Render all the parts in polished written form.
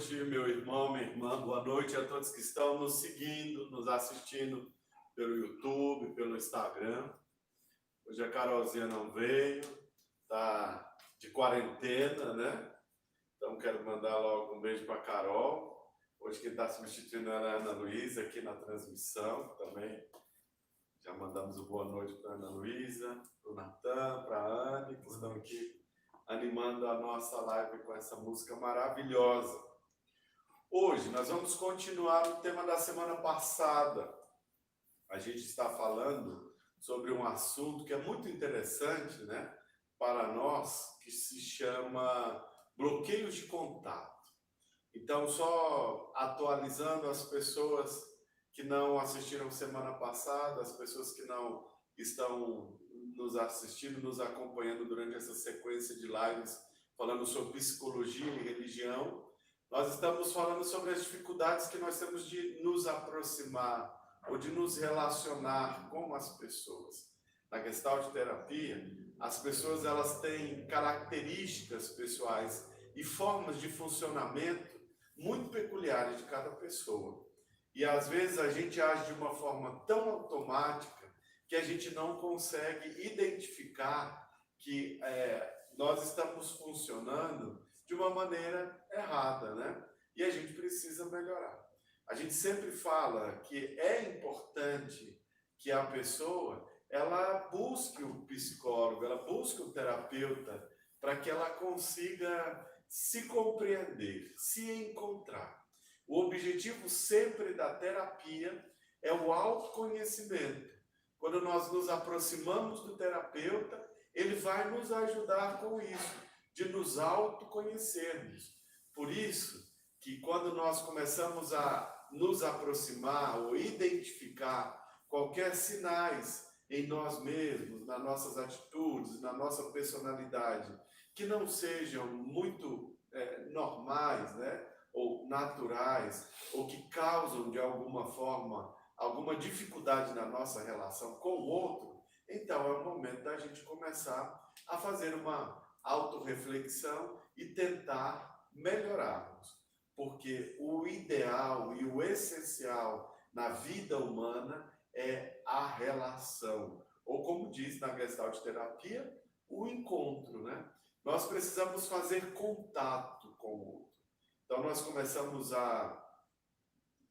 noite, meu irmão, minha irmã. Boa noite a todos que estão nos seguindo, nos assistindo pelo YouTube, pelo Instagram. Hoje a Carolzinha não veio, tá de quarentena, né? Então quero mandar logo um beijo para Carol. Hoje quem está substituindo é a Ana Luísa aqui na transmissão também. Já mandamos o boa noite para a Ana Luísa, para o Natan, para a Anne, que estão aqui animando a nossa live com essa música maravilhosa. Hoje nós vamos continuar o tema da semana passada. A gente está falando sobre um assunto que é muito interessante, né, para nós, que se chama bloqueios de contato. Então, só atualizando as pessoas que não assistiram semana passada, as pessoas que não estão nos assistindo, nos acompanhando durante essa sequência de lives falando sobre psicologia e religião, nós estamos falando sobre as dificuldades que nós temos de nos aproximar ou de nos relacionar com as pessoas. Na Gestalt terapia, as pessoas elas têm características pessoais e formas de funcionamento muito peculiares de cada pessoa. E às vezes a gente age de uma forma tão automática que a gente não consegue identificar que nós estamos funcionando de uma maneira errada, né? E a gente precisa melhorar. A gente sempre fala que é importante que a pessoa ela busque o psicólogo, ela busque o terapeuta para que ela consiga se compreender, se encontrar. O objetivo sempre da terapia é o autoconhecimento. Quando nós nos aproximamos do terapeuta, ele vai nos ajudar com isso, de nos autoconhecermos. Por isso que quando nós começamos a nos aproximar ou identificar qualquer sinais em nós mesmos, nas nossas atitudes, na nossa personalidade, que não sejam muito normais, né? Ou naturais, ou que causam de alguma forma alguma dificuldade na nossa relação com o outro, então é o momento da gente começar a fazer uma autorreflexão e tentar melhorarmos. Porque o ideal e o essencial na vida humana é a relação. Ou como diz na Gestalt terapia, o encontro, né? Nós precisamos fazer contato com o outro. Então nós começamos há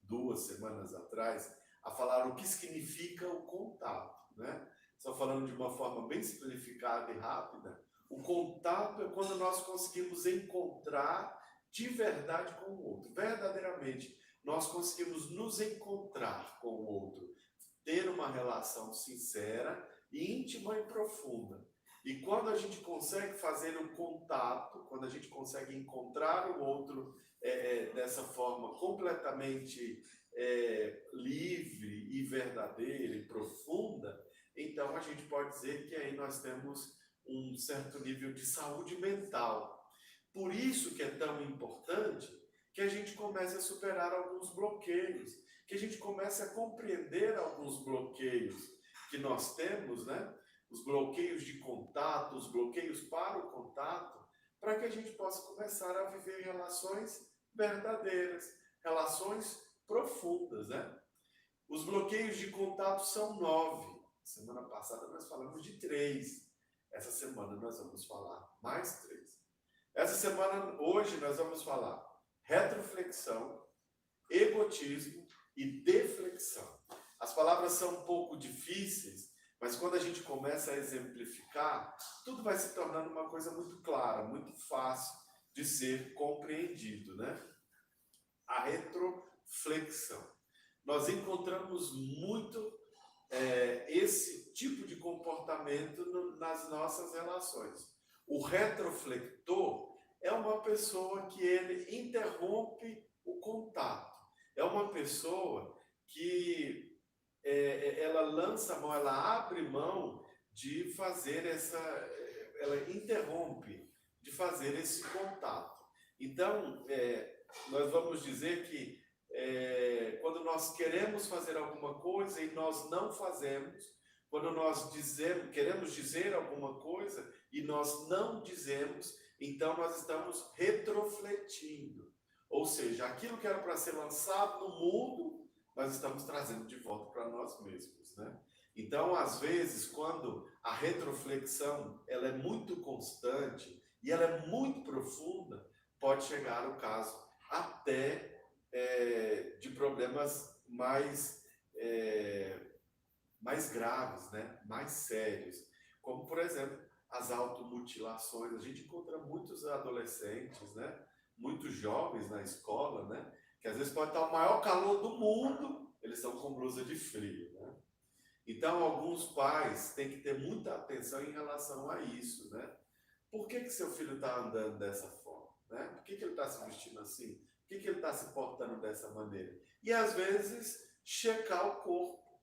2 semanas atrás a falar o que significa o contato, né? Só falando de uma forma bem simplificada e rápida, o contato é quando nós conseguimos encontrar de verdade com o outro, verdadeiramente. Nós conseguimos nos encontrar com o outro, ter uma relação sincera, íntima e profunda. E quando a gente consegue fazer um contato, quando a gente consegue encontrar o outro dessa forma completamente livre e verdadeira e profunda, então a gente pode dizer que aí nós temos um certo nível de saúde mental. Por isso que é tão importante que a gente comece a superar alguns bloqueios, que a gente comece a compreender alguns bloqueios que nós temos, né? Os bloqueios de contato, os bloqueios para o contato, para que a gente possa começar a viver relações verdadeiras, relações profundas, né? Os bloqueios de contato são 9. Semana passada nós falamos de 3. Essa semana nós vamos falar mais 3. Essa semana, hoje, nós vamos falar retroflexão, egotismo e deflexão. As palavras são um pouco difíceis, mas quando a gente começa a exemplificar, tudo vai se tornando uma coisa muito clara, muito fácil de ser compreendido, né? A retroflexão. Nós encontramos muito esse tipo de comportamento nas nossas relações. O retroflector é uma pessoa que ele interrompe o contato. É uma pessoa que ela lança mão, ela abre mão de fazer ela interrompe de fazer esse contato. Então, nós vamos dizer que quando nós queremos fazer alguma coisa e nós não fazemos, quando nós queremos dizer alguma coisa e nós não dizemos, então nós estamos retrofletindo. Ou seja, aquilo que era para ser lançado no mundo, nós estamos trazendo de volta para nós mesmos, né? Então, às vezes, quando a retroflexão ela é muito constante e ela é muito profunda, pode chegar o caso até de problemas mais graves, né? Mais sérios, como, por exemplo, as automutilações. A gente encontra muitos adolescentes, né? Muitos jovens na escola, né? Que às vezes pode estar o maior calor do mundo, eles estão com blusa de frio, né? Então, alguns pais têm que ter muita atenção em relação a isso, né? Por que seu filho está andando dessa forma? Né? Por que ele está se vestindo assim? Por que ele está se portando dessa maneira? E, às vezes, checar o corpo,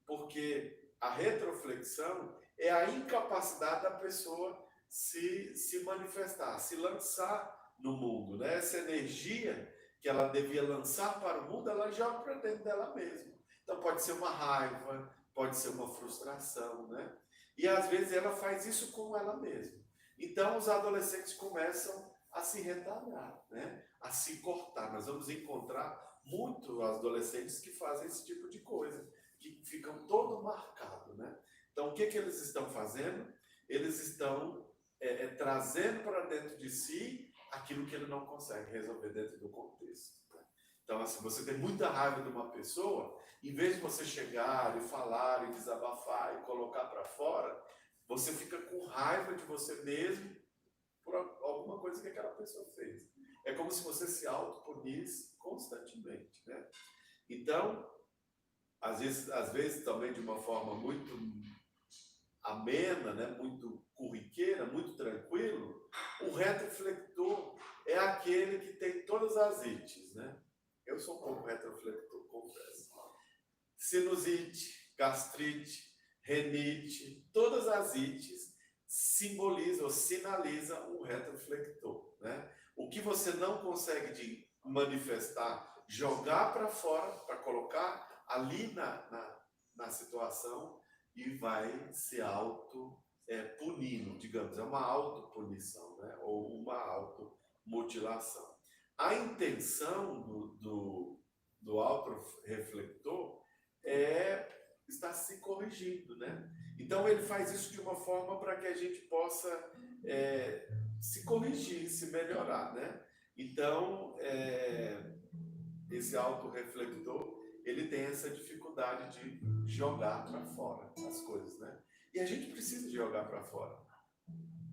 porque a retroflexão é a incapacidade da pessoa se manifestar, se lançar no mundo, né? Essa energia que ela devia lançar para o mundo, ela joga para dentro dela mesma. Então, pode ser uma raiva, pode ser uma frustração, né? E às vezes ela faz isso com ela mesma. Então os adolescentes começam a se retalhar, né? A se cortar. Nós vamos encontrar muito adolescentes que fazem esse tipo de coisa, que ficam todo marcados, né? Então o que eles estão fazendo? Eles estão trazendo para dentro de si aquilo que ele não consegue resolver dentro do contexto. Né? Então, assim, você tem muita raiva de uma pessoa, em vez de você chegar e falar e desabafar e colocar para fora, você fica com raiva de você mesmo por alguma coisa que aquela pessoa fez. É como se você se autopunisse constantemente, né? Então, às vezes também de uma forma muito amena, né? Muito corriqueira, muito tranquilo, o retroflector é aquele que tem todas as ites, né? Eu sou um pouco retroflector, confesso. Sinusite, gastrite, renite, todas as ites simbolizam ou sinalizam um retroflector, né? O que você não consegue manifestar, jogar para fora, para colocar ali na situação e vai se punindo, digamos, é uma autopunição, né? Ou uma automutilação. A intenção do autorreflector está se corrigindo, né? Então ele faz isso de uma forma para que a gente possa se corrigir, se melhorar, né? Então esse autorreflector ele tem essa dificuldade de jogar para fora as coisas, né? E a gente precisa de jogar para fora.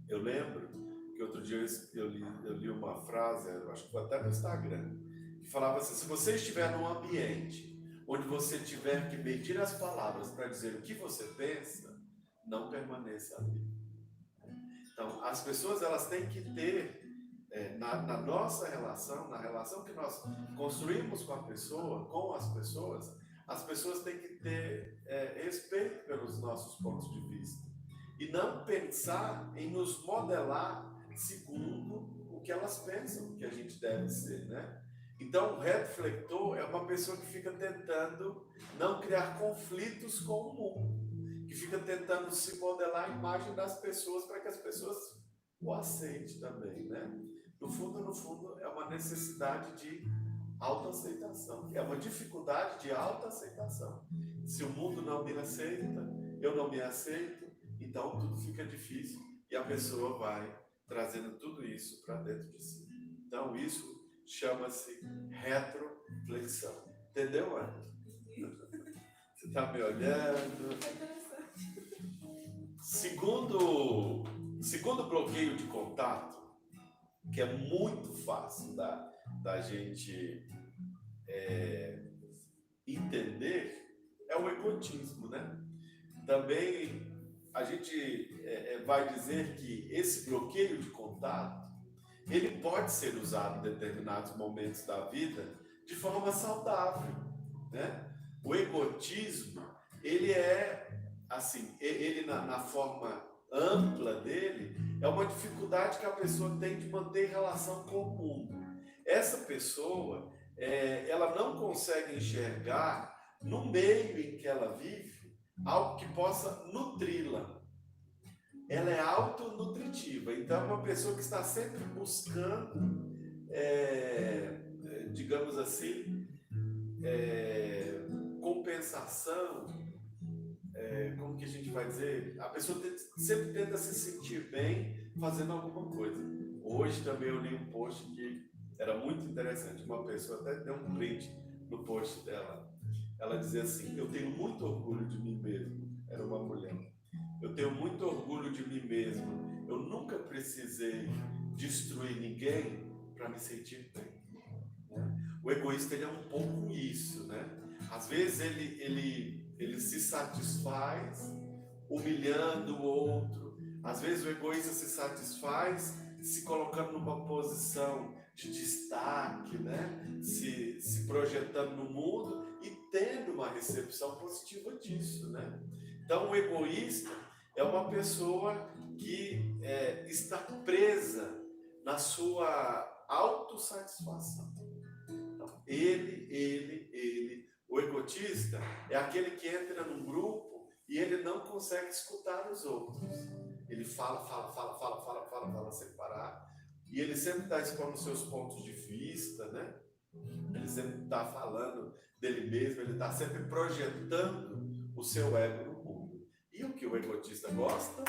Eu lembro que outro dia eu li uma frase, acho que foi até no Instagram, que falava assim: se você estiver num ambiente onde você tiver que medir as palavras para dizer o que você pensa, não permaneça ali. Então, as pessoas elas têm que ter, na nossa relação, na relação que nós construímos com as pessoas têm que ter respeito pelos nossos pontos de vista. E não pensar em nos modelar segundo o que elas pensam que a gente deve ser, né? Então, o reflector é uma pessoa que fica tentando não criar conflitos com o mundo, que fica tentando se modelar a imagem das pessoas para que as pessoas o aceitem também, né? No fundo, é uma necessidade de autoaceitação, é uma dificuldade de autoaceitação. Se o mundo não me aceita, eu não me aceito, então tudo fica difícil e a pessoa vai trazendo tudo isso para dentro de si. Então, isso chama-se retroflexão. Entendeu, Ana? Você está me olhando? Segundo bloqueio de contato, que é muito fácil da gente entender, é o egotismo, né? Também a gente vai dizer que esse bloqueio de contato ele pode ser usado em determinados momentos da vida de forma saudável, né? O egotismo, ele assim, ele na forma ampla dele, é uma dificuldade que a pessoa tem de manter relação com o mundo. Essa pessoa, ela não consegue enxergar no meio em que ela vive algo que possa nutri-la. Ela é autonutritiva, então é uma pessoa que está sempre buscando digamos assim, compensação, como que a gente vai dizer? A pessoa sempre tenta se sentir bem fazendo alguma coisa. Hoje também eu li um post que era muito interessante. Uma pessoa até deu um print no post dela. Ela dizia assim: eu tenho muito orgulho de mim mesmo. Era uma mulher. Eu tenho muito orgulho de mim mesmo. Eu nunca precisei destruir ninguém para me sentir bem. Né? O egoísta, ele é um pouco isso, né? Às vezes ele se satisfaz humilhando o outro. Às vezes o egoísta se satisfaz se colocando numa posição de destaque, né? Se projetando no mundo e tendo uma recepção positiva disso, né? Então o egoísta é uma pessoa que está presa na sua autossatisfação. Então, o egotista é aquele que entra num grupo e ele não consegue escutar os outros. Ele fala sem parar. E ele sempre está expondo seus pontos de vista, né? Ele sempre está falando dele mesmo, ele está sempre projetando o seu ego no mundo. E o que o egotista gosta?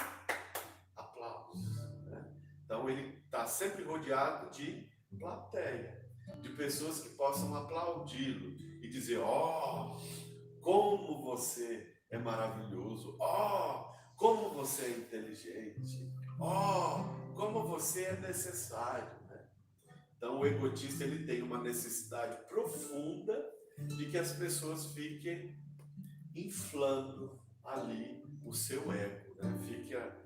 Aplausos, né? Então ele está sempre rodeado de plateia, de pessoas que possam aplaudi-lo e dizer: ó, como você é maravilhoso, ó, como você é inteligente, ó, como você é necessário, né? Então o egotista, ele tem uma necessidade profunda de que as pessoas fiquem inflando ali o seu ego, né? Fica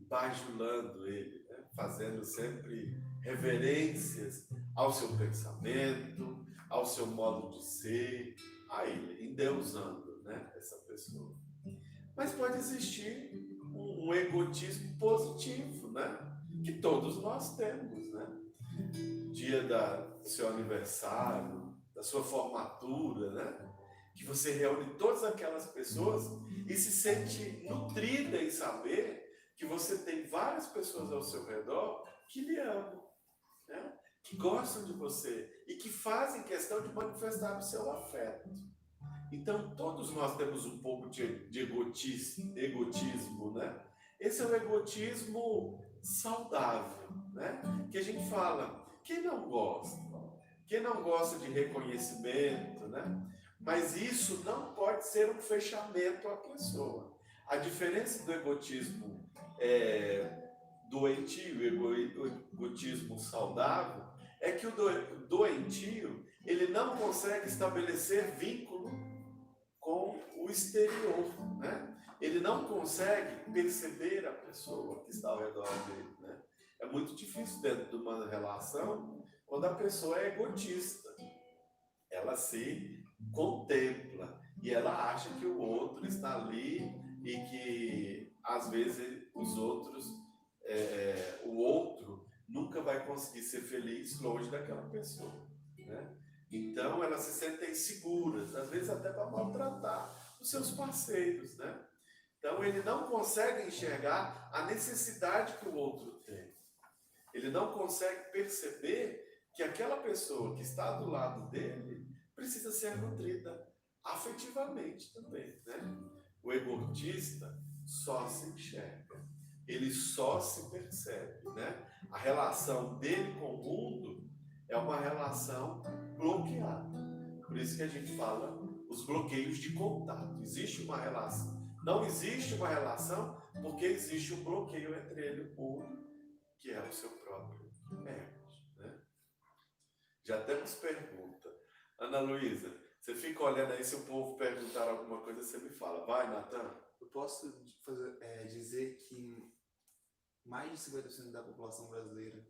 bajulando ele, né? Fazendo sempre reverências ao seu pensamento, ao seu modo de ser, a ele, endeusando, né, essa pessoa. Mas pode existir um egotismo positivo, né? Que todos nós temos, né? Dia do seu aniversário, da sua formatura, né? Que você reúne todas aquelas pessoas e se sente nutrida em saber que você tem várias pessoas ao seu redor que lhe amam, né? Que gostam de você e que fazem questão de manifestar o seu afeto. Então, todos nós temos um pouco de egotismo, né? Esse é um egotismo saudável, né? Que a gente fala, quem não gosta? Quem não gosta de reconhecimento, né? Mas isso não pode ser um fechamento à pessoa. A diferença do egotismo doentio e o egotismo saudável é que o doentio, ele não consegue estabelecer vínculo com o exterior, né? Ele não consegue perceber a pessoa que está ao redor dele, né? É muito difícil dentro de uma relação quando a pessoa é egotista. Ela se contempla e ela acha que o outro está ali e que às vezes os outros, o outro nunca vai conseguir ser feliz longe daquela pessoa, né? Então elas se sentem inseguras, às vezes até para maltratar os seus parceiros, né? Então ele não consegue enxergar a necessidade que o outro tem. Ele não consegue perceber que aquela pessoa que está do lado dele precisa ser nutrida afetivamente também, né? O egotista só se enxerga, ele só se percebe, né? A relação dele com o mundo é uma relação bloqueada. Por isso que a gente fala os bloqueios de contato. Existe uma relação. Não existe uma relação porque existe um bloqueio entre ele e o mundo, que é o seu próprio ego, né? Já temos pergunta. Ana Luísa, você fica olhando aí, se o povo perguntar alguma coisa, você me fala. Vai, Natan. Eu posso dizer que mais de 50% da população brasileira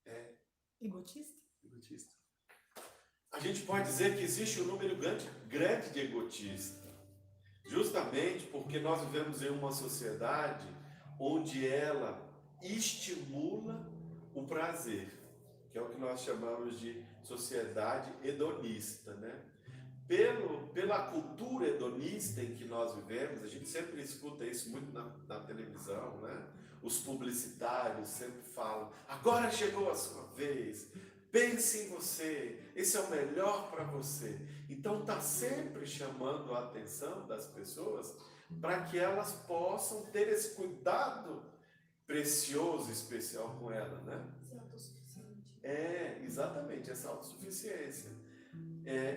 é egotista? A gente pode dizer que existe um número grande de egotistas, justamente porque nós vivemos em uma sociedade onde ela estimula o prazer, que é o que nós chamamos de sociedade hedonista, né? Pela cultura hedonista em que nós vivemos, a gente sempre escuta isso muito na televisão, né? Os publicitários sempre falam, agora chegou a sua vez, pense em você, esse é o melhor para você. Então está sempre chamando a atenção das pessoas para que elas possam ter esse cuidado precioso, especial com ela, né? Ser autossuficiente. Exatamente, essa autossuficiência.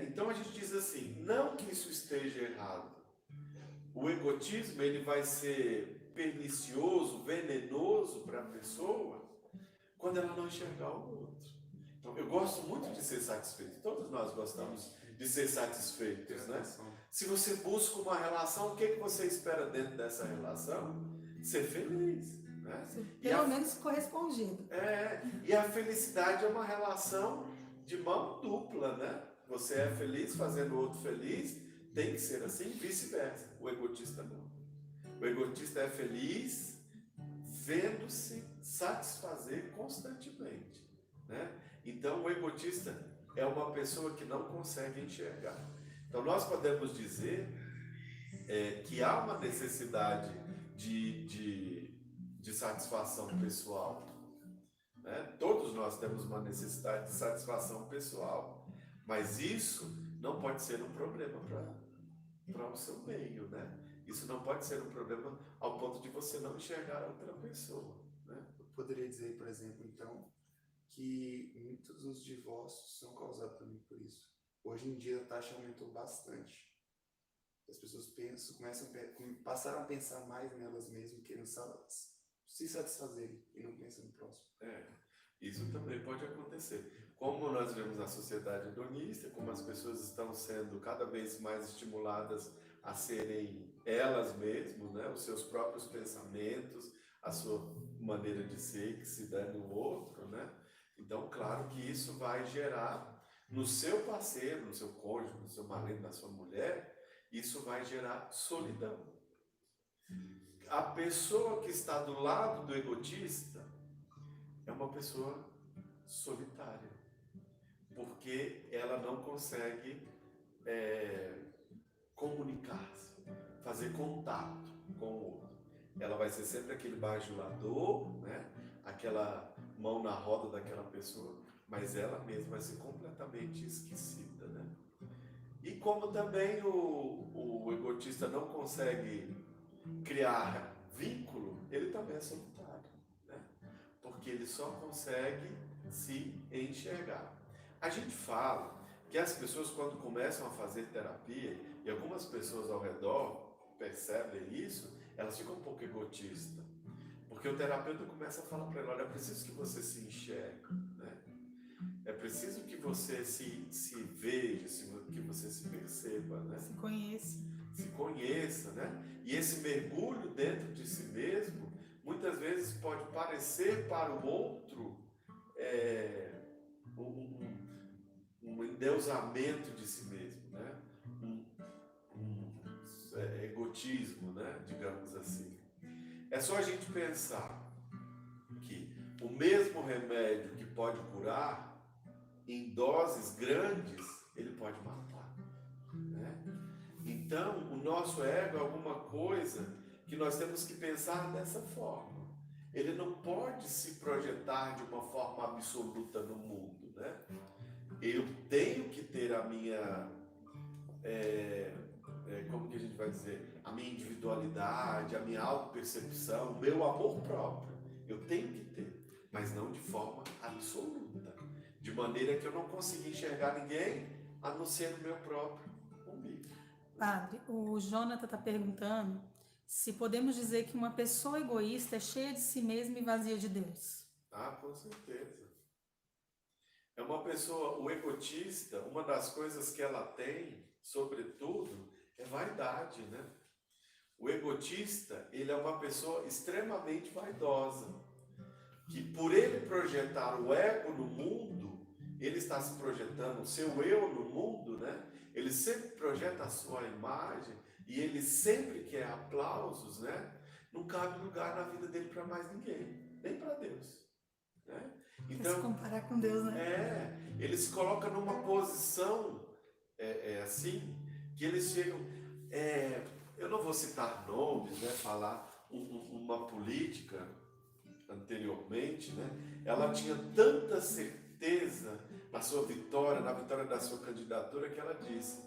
Então a gente diz assim, não que isso esteja errado. O egotismo ele vai ser pernicioso, venenoso para a pessoa quando ela não enxergar o outro. Então eu gosto muito de ser satisfeito. Todos nós gostamos de ser satisfeitos, né? Se você busca uma relação, o que você espera dentro dessa relação? Ser feliz, né? Pelo menos correspondido. E a felicidade é uma relação de mão dupla, né? Você é feliz fazendo o outro feliz, tem que ser assim, vice-versa. O egotista não. O egotista é feliz vendo-se satisfazer constantemente, né? Então o egotista é uma pessoa que não consegue enxergar. Então nós podemos dizer que há uma necessidade de satisfação pessoal, né? Todos nós temos uma necessidade de satisfação pessoal, mas isso não pode ser um problema para o seu meio, né? Isso não pode ser um problema ao ponto de você não enxergar outra pessoa, né? Eu poderia dizer, por exemplo, então, que muitos dos divórcios são causados também por isso. Hoje em dia a taxa aumentou bastante. As pessoas passaram a pensar mais nelas mesmas, querendo se satisfazerem e não pensam no próximo. Isso também pode acontecer. Como nós vemos a sociedade hedonista, como as pessoas estão sendo cada vez mais estimuladas a serem elas mesmas, né? Os seus próprios pensamentos, a sua maneira de ser que se dá no outro, né? Então, claro que isso vai gerar no seu parceiro, no seu cônjuge, no seu marido, na sua mulher, isso vai gerar solidão. A pessoa que está do lado do egotista é uma pessoa solitária, porque ela não consegue comunicar-se, fazer contato com o outro. Ela vai ser sempre aquele bajulador, né? Aquela mão na roda daquela pessoa, mas ela mesma vai ser completamente esquecida, né? E como também o egotista não consegue criar vínculo, ele também é solitário, né? Porque ele só consegue se enxergar. A gente fala que as pessoas, quando começam a fazer terapia, e algumas pessoas ao redor percebem isso, elas ficam um pouco egotistas. Porque o terapeuta começa a falar para ela, olha, é preciso que você se enxergue, né? É preciso que você se veja, que você se perceba, né? Se conheça. Se conheça, né? E esse mergulho dentro de si mesmo, muitas vezes pode parecer para o outro um endeusamento de si mesmo, né? Egotismo, né? Digamos assim. É só a gente pensar que o mesmo remédio que pode curar, em doses grandes, ele pode matar, né? Então, o nosso ego é alguma coisa que nós temos que pensar dessa forma. Ele não pode se projetar de uma forma absoluta no mundo, né? Eu tenho que ter a minha, como que a gente vai dizer? A minha individualidade, a minha autopercepção, o meu amor próprio. Eu tenho que ter, mas não de forma absoluta. De maneira que eu não consiga enxergar ninguém a não ser o meu próprio umbigo. Padre, o Jonathan está perguntando se podemos dizer que uma pessoa egoísta é cheia de si mesma e vazia de Deus. Ah, com certeza. É uma pessoa, o egotista, uma das coisas que ela tem, sobretudo, é vaidade, né? O egotista, ele é uma pessoa extremamente vaidosa, que por ele projetar o ego no mundo, ele está se projetando o seu eu no mundo, né? Ele sempre projeta a sua imagem e ele sempre quer aplausos, né? Não cabe lugar na vida dele para mais ninguém, nem para Deus, né? Então, se comparar com Deus, né? Ele se coloca numa posição assim, que eles chegam... eu não vou citar nomes, né? Falar uma política anteriormente, né? Ela tinha tanta certeza certeza na sua vitória, na vitória da sua candidatura, que ela disse,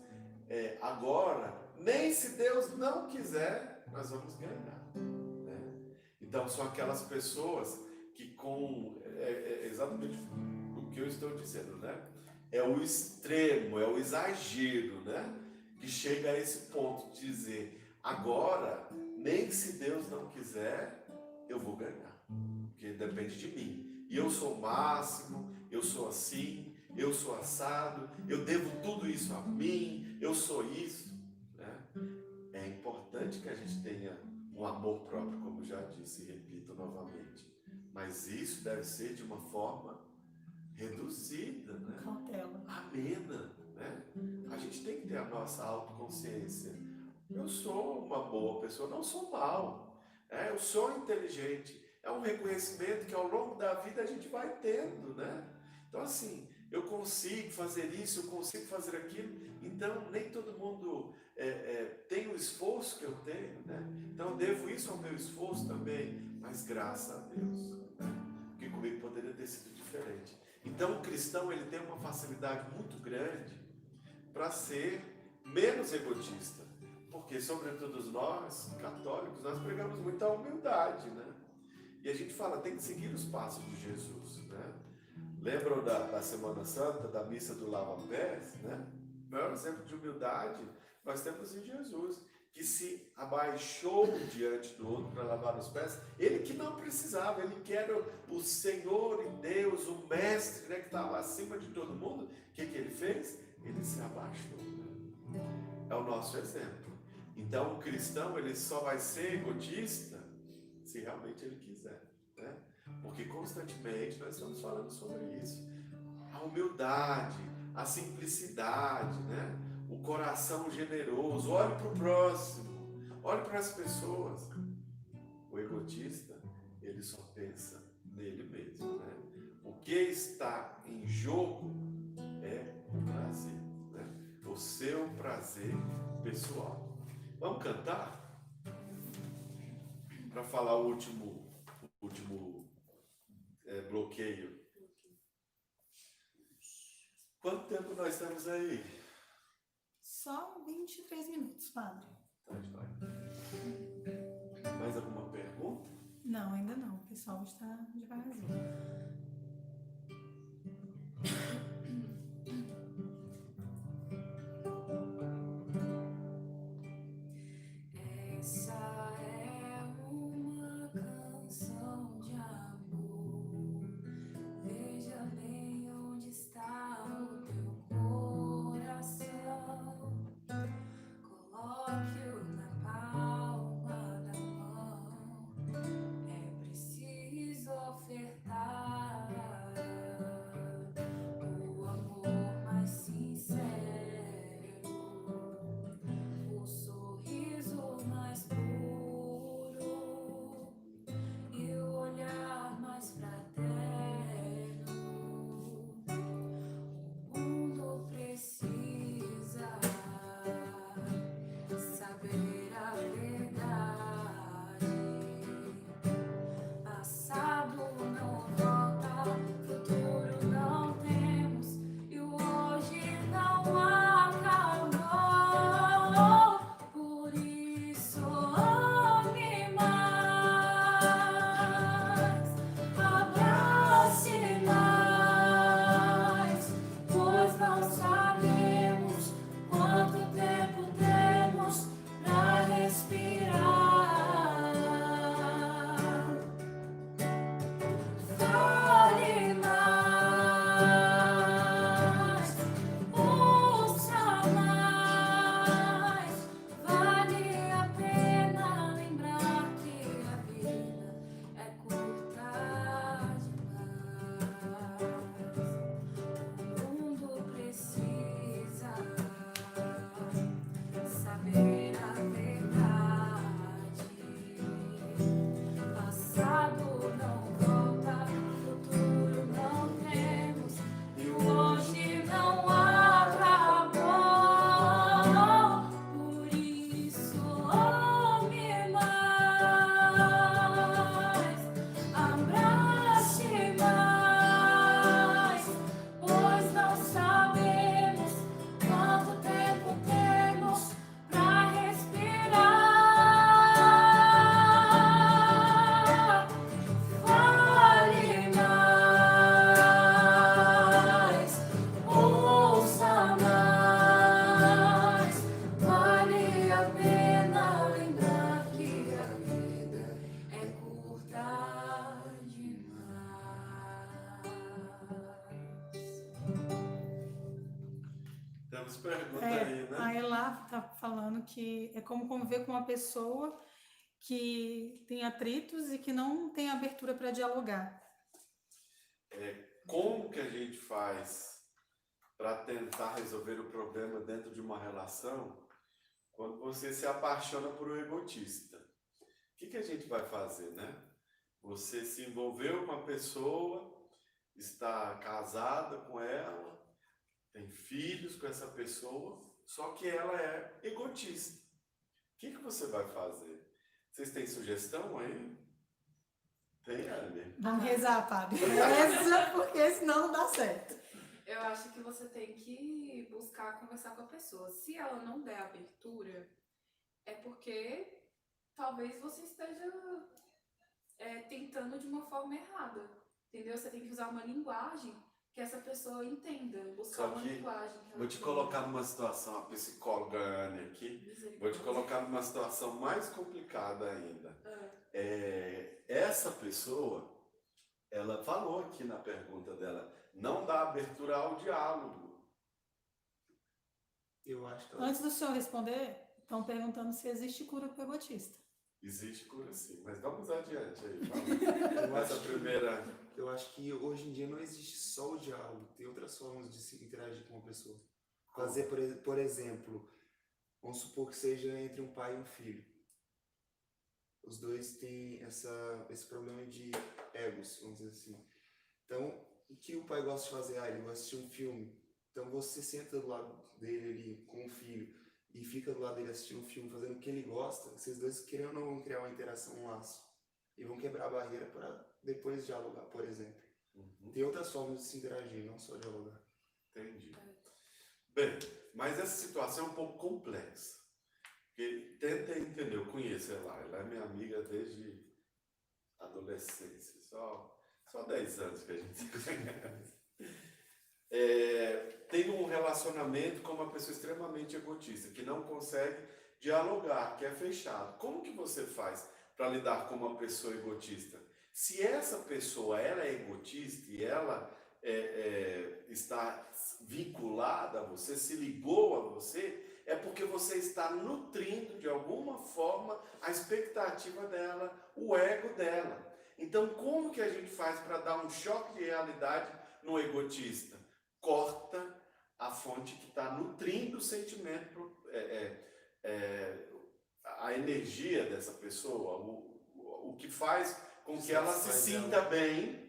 agora, nem se Deus não quiser, nós vamos ganhar. Né? Então, são aquelas pessoas que exatamente o que eu estou dizendo, né? É o extremo, é o exagero, né? Que chega a esse ponto de dizer, agora, nem se Deus não quiser, eu vou ganhar, porque depende de mim. E eu sou o máximo, eu sou assim, eu sou assado, eu devo tudo isso a mim, eu sou isso. Né? É importante que a gente tenha um amor próprio, como já disse e repito novamente. Mas isso deve ser de uma forma reduzida, né? Cautela. Amena, né? A gente tem que ter a nossa autoconsciência. Eu sou uma boa pessoa, não sou mal. Eu sou inteligente. É um reconhecimento que ao longo da vida a gente vai tendo, né? Então assim, eu consigo fazer isso, eu consigo fazer aquilo. Então nem todo mundo tem o esforço que eu tenho, né? Então eu devo isso ao meu esforço também, mas graças a Deus, né? Porque comigo poderia ter sido diferente. Então o cristão ele tem uma facilidade muito grande para ser menos egotista, porque sobretudo nós católicos nós pregamos muito a humildade, né? E a gente fala tem que seguir os passos de Jesus, né? Lembram da Semana Santa, da missa do lava-pés, né? O maior exemplo de humildade nós temos em Jesus, que se abaixou diante do outro para lavar os pés, ele que não precisava, ele que era o Senhor e Deus, o Mestre, né, que estava acima de todo mundo. O que ele fez? Ele se abaixou. É o nosso exemplo. Então o cristão ele só vai ser egotista se realmente ele quiser, né? Porque constantemente nós estamos falando sobre isso. A humildade, a simplicidade, né? O coração generoso, olhe para o próximo, olhe para as pessoas. O egotista, ele só pensa nele mesmo, né? O que está em jogo é o prazer, né? O seu prazer pessoal. Vamos cantar? Para falar o último bloqueio. Quanto tempo nós estamos aí? Só 23 minutos, padre. Tá, joia. Mais alguma pergunta? Não, ainda não. O pessoal está devagarzinho. Essa é uma canção de amor. Veja bem onde está o teu coração. Coloque-o na palma da mão. É preciso ofertar. temos pergunta É, aí, né? a Elá está falando que é como conviver com uma pessoa que tem atritos e que não tem abertura para dialogar. Como que a gente faz para tentar resolver o problema dentro de uma relação quando você se apaixona por um egotista? O que a gente vai fazer, né? Você se envolveu com a pessoa, está casada com ela, tem filhos com essa pessoa, só que ela é egotista. O que você vai fazer? Vocês têm sugestão aí? Tem, Anne? Vamos rezar, Padre. Reza, porque senão não dá certo. Eu acho que você tem que buscar conversar com a pessoa. Se ela não der abertura, é porque talvez você esteja tentando de uma forma errada. Entendeu? Você tem que usar uma linguagem que essa pessoa entenda. Buscar Só uma que linguagem que ela Vou te entenda. colocar numa situação, a psicóloga Anne aqui, vou Misericórdia. te colocar numa situação mais complicada ainda. Ah, Essa pessoa, ela falou aqui na pergunta dela, não dá abertura ao diálogo. Eu acho que ela Antes do senhor responder, estão perguntando se existe cura para o egotista. Existe cura sim, mas vamos adiante aí. Eu Vamos. Essa acho que- primeira... Eu acho que hoje em dia não existe só o diálogo, tem outras formas de se interagir com uma pessoa. Fazer, por exemplo, vamos supor que seja entre um pai e um filho. Os dois têm esse problema de egos, vamos dizer assim. Então, o que o pai gosta de fazer? Ele gosta de assistir um filme. Então, você senta do lado dele ali com o filho e fica do lado dele assistindo um filme, fazendo o que ele gosta. Vocês dois, querendo ou não, vão criar uma interação, um laço. E vão quebrar a barreira para depois dialogar, por exemplo. Tem outras formas de se interagir, não só dialogar. Entendi. Bem, mas essa situação é um pouco complexa. Porque tenta entender, eu conheço ela é minha amiga desde adolescência, só 10 anos que a gente se conhece. Tem um relacionamento com uma pessoa extremamente egotista, que não consegue dialogar, que é fechado. Como que você faz para lidar com uma pessoa egotista? Se essa pessoa ela é egotista e ela está vinculada a você, se ligou a você, é porque você está nutrindo de alguma forma a expectativa dela, o ego dela. Então, como que a gente faz para dar um choque de realidade no egotista? Corta a fonte que está nutrindo o sentimento, a energia dessa pessoa, o que faz com que ela se sinta bem.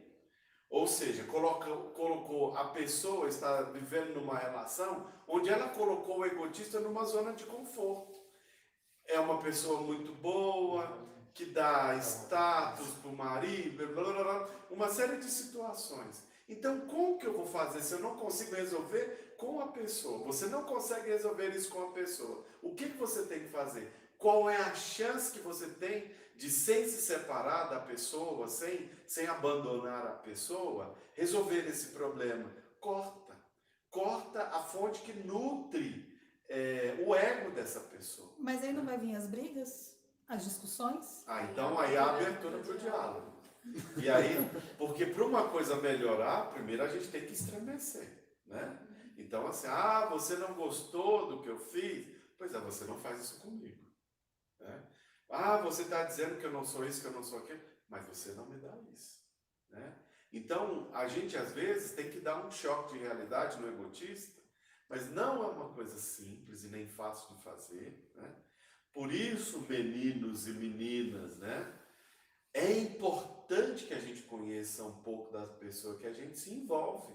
Ou seja, colocou a pessoa, está vivendo numa relação onde ela colocou o egotista numa zona de conforto. É uma pessoa muito boa, que dá status para o marido, blá, blá, blá, uma série de situações. Então, como que eu vou fazer se eu não consigo resolver com a pessoa? Você não consegue resolver isso com a pessoa. O que você tem que fazer? Qual é a chance que você tem de, sem se separar da pessoa, sem abandonar a pessoa, resolver esse problema? Corta a fonte que nutre o ego dessa pessoa. Mas aí não vai vir as brigas, as discussões? Então aí há abertura para o diálogo. E aí, porque para uma coisa melhorar, primeiro a gente tem que estremecer, né? Então assim, você não gostou do que eu fiz? Pois é, você não faz isso comigo, né? Você está dizendo que eu não sou isso, que eu não sou aquilo, mas você não me dá isso, né? Então, a gente às vezes tem que dar um choque de realidade no egotista, mas não é uma coisa simples e nem fácil de fazer, né? Por isso, meninos e meninas, né? É importante que a gente conheça um pouco das pessoas que a gente se envolve,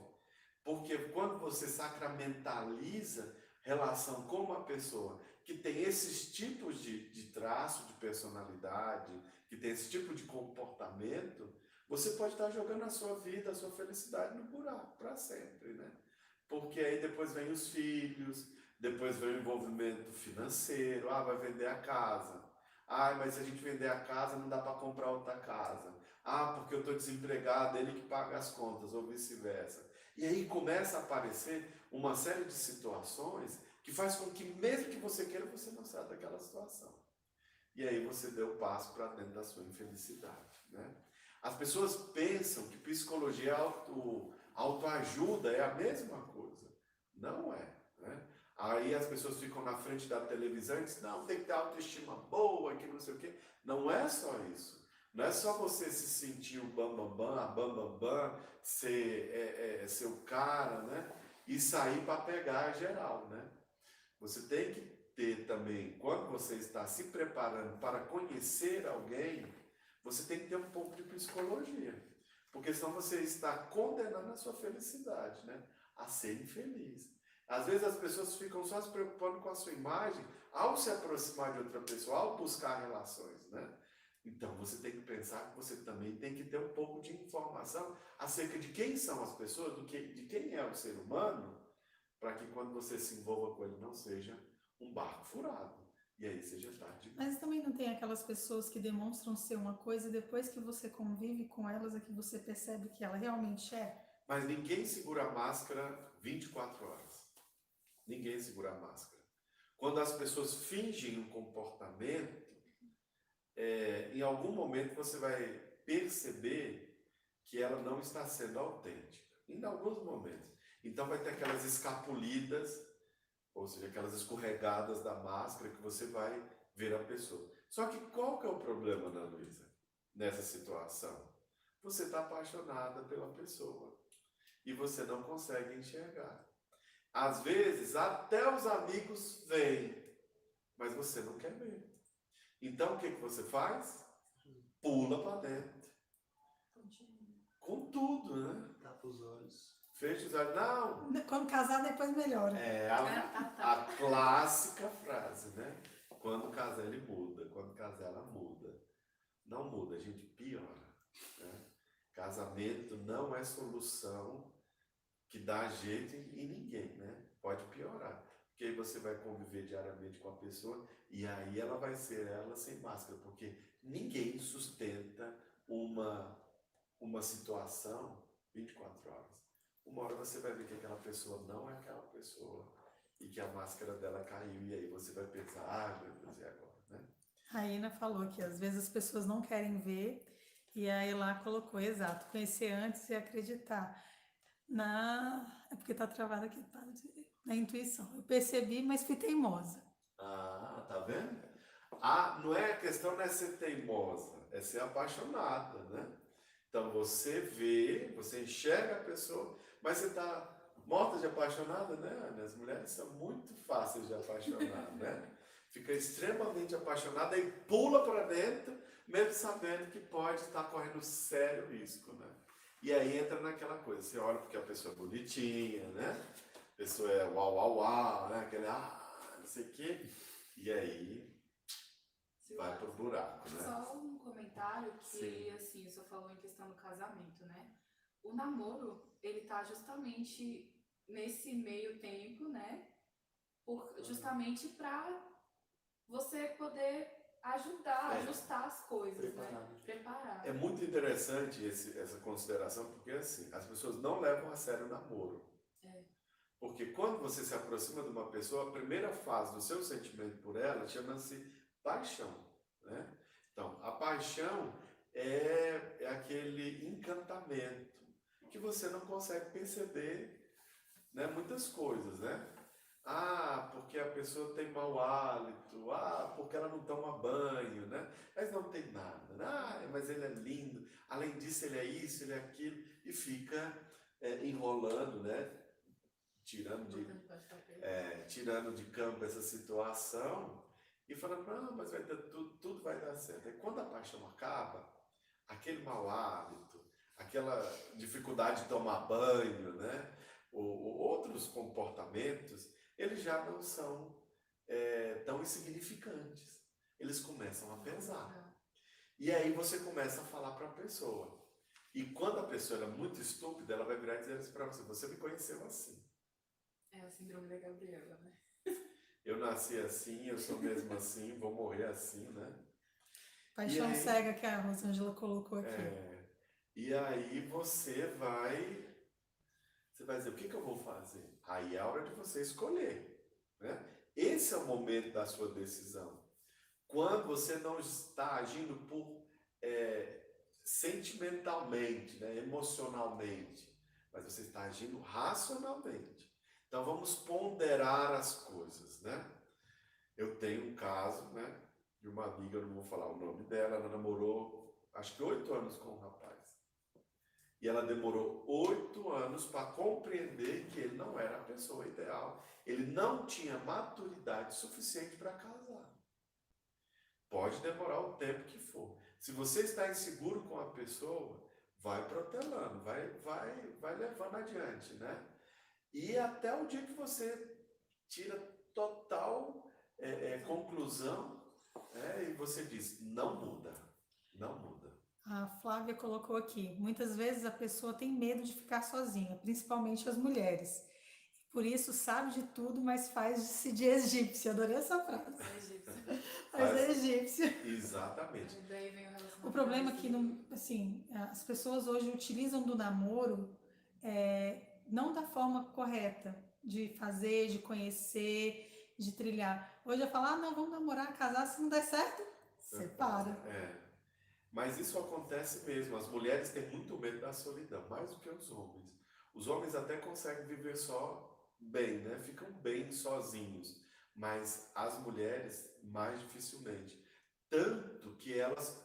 porque quando você sacramentaliza relação com uma pessoa que tem esses tipos de traço de personalidade, que tem esse tipo de comportamento, você pode estar jogando a sua vida, a sua felicidade no buraco para sempre, né? Porque aí depois vem os filhos, depois vem o envolvimento financeiro, vai vender a casa. Mas se a gente vender a casa não dá para comprar outra casa. Porque eu estou desempregado, ele que paga as contas, ou vice-versa. E aí começa a aparecer uma série de situações que faz com que, mesmo que você queira, você não saia daquela situação. E aí você deu o passo para dentro da sua infelicidade, né? As pessoas pensam que psicologia autoajuda é a mesma coisa. Não é, né? Aí as pessoas ficam na frente da televisão e dizem, não, tem que ter autoestima boa, que não sei o quê. Não é só isso. Não é só você se sentir o bambambam, a bambambam, ser o cara, né? E sair para pegar geral, né? Você tem que ter também, quando você está se preparando para conhecer alguém, você tem que ter um pouco de psicologia. Porque senão você está condenando a sua felicidade, né? A ser infeliz. Às vezes as pessoas ficam só se preocupando com a sua imagem ao se aproximar de outra pessoa, ao buscar relações, né? Então você tem que pensar que você também tem que ter um pouco de informação acerca de quem são as pessoas, de quem é o ser humano, para que quando você se envolva com ele não seja um barco furado. E aí seja tarde demais. Mas também não tem aquelas pessoas que demonstram ser uma coisa e depois que você convive com elas é que você percebe que ela realmente é? Mas ninguém segura a máscara 24 horas. Ninguém segura a máscara. Quando as pessoas fingem um comportamento, em algum momento você vai perceber que ela não está sendo autêntica. Em alguns momentos. Então vai ter aquelas escapulidas, ou seja, aquelas escorregadas da máscara que você vai ver a pessoa. Só que qual que é o problema, Ana Luísa, nessa situação? Você está apaixonada pela pessoa e você não consegue enxergar. Às vezes, até os amigos vêm, mas você não quer ver. Então, o que você faz? Pula para dentro. Com tudo, né? Tapa os olhos. Fecha os olhos. Não, Quando casar, depois melhora. é a clássica frase, né? Quando casar, ele muda. Quando casar, ela muda. Não muda, a gente piora. Né? Casamento não é solução que dá jeito em ninguém, né? Pode piorar. Porque aí você vai conviver diariamente com a pessoa e aí ela vai ser ela sem máscara. Porque ninguém sustenta uma situação 24 horas. Uma hora você vai ver que aquela pessoa não é aquela pessoa e que a máscara dela caiu e aí você vai pensar, ah, meu Deus, e agora, né? A Ina falou que às vezes as pessoas não querem ver e aí lá colocou, exato, conhecer antes e acreditar. É porque tá travado aqui, tá? Na intuição. Eu percebi, mas fui teimosa. Ah, tá vendo? Não é a questão não é ser teimosa, é ser apaixonada, né? Então você vê, você enxerga a pessoa, mas você tá morta de apaixonada, né, Ana? As mulheres são muito fáceis de apaixonar, né? Fica extremamente apaixonada e pula para dentro, mesmo sabendo que pode estar correndo sério risco, né? E aí entra naquela coisa, você olha porque a pessoa é bonitinha, né? A pessoa é uau, uau, uau, né? Aquele não sei o quê. E aí vai pro buraco, né? Só um comentário que, Sim. assim, o senhor falou em questão do casamento, né? O namoro, ele tá justamente nesse meio tempo, né? Justamente para você poder ajudar, ajustar as coisas, né? Preparar. É muito interessante essa consideração, porque assim, as pessoas não levam a sério o namoro. Porque quando você se aproxima de uma pessoa, a primeira fase do seu sentimento por ela chama-se paixão, né? Então, a paixão é aquele encantamento que você não consegue perceber, né, muitas coisas, né? Porque a pessoa tem mau hálito, porque ela não toma banho, né? Mas não tem nada, né? Mas ele é lindo, além disso ele é isso, ele é aquilo, e fica enrolando, né? Tirando de campo essa situação e falando, não, mas vai dar tudo vai dar certo. E quando a paixão acaba, aquele mau hábito, aquela dificuldade de tomar banho, né? Outros comportamentos, eles já não são tão insignificantes. Eles começam a pesar. E aí você começa a falar para a pessoa. E quando a pessoa é muito estúpida, ela vai virar e dizer assim para você, você me conheceu assim. É a síndrome da Gabriela, né? Eu nasci assim, eu sou mesmo assim, vou morrer assim, né? Paixão cega que a Rosângela colocou aqui. E aí você vai dizer, o que eu vou fazer? Aí é a hora de você escolher, né? Esse é o momento da sua decisão. Quando você não está agindo sentimentalmente, né? Emocionalmente, mas você está agindo racionalmente. Então vamos ponderar as coisas, né? Eu tenho um caso, né, de uma amiga, eu não vou falar o nome dela, ela namorou acho que 8 anos com um rapaz. E ela demorou 8 anos para compreender que ele não era a pessoa ideal. Ele não tinha maturidade suficiente para casar. Pode demorar o tempo que for. Se você está inseguro com a pessoa, vai protelando, vai levando adiante, né? E até o dia que você tira total conclusão, e você diz, não muda, não muda. A Flávia colocou aqui, muitas vezes a pessoa tem medo de ficar sozinha, principalmente as mulheres. Por isso sabe de tudo, mas faz-se de egípcia. Adorei essa frase. É egípcio. Faz de egípcia. Exatamente. Daí vem o relacionamento. O problema é que, assim, as pessoas hoje utilizam do namoro não da forma correta de fazer, de conhecer, de trilhar. Hoje eu falo, não, vamos namorar, casar, se não der certo, separa. Mas isso acontece mesmo. As mulheres têm muito medo da solidão, mais do que os homens. Os homens até conseguem viver só bem, né? Ficam bem sozinhos. Mas as mulheres, mais dificilmente. Tanto que elas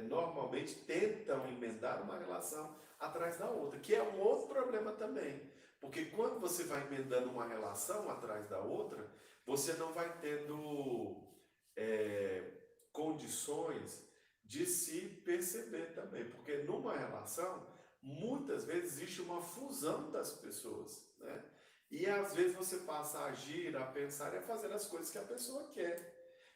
normalmente tentam emendar uma relação atrás da outra, que é um outro problema também. Porque quando você vai emendando uma relação atrás da outra, você não vai tendo condições de se perceber também, porque numa relação, muitas vezes existe uma fusão das pessoas, né? E às vezes você passa a agir, a pensar e a fazer as coisas que a pessoa quer.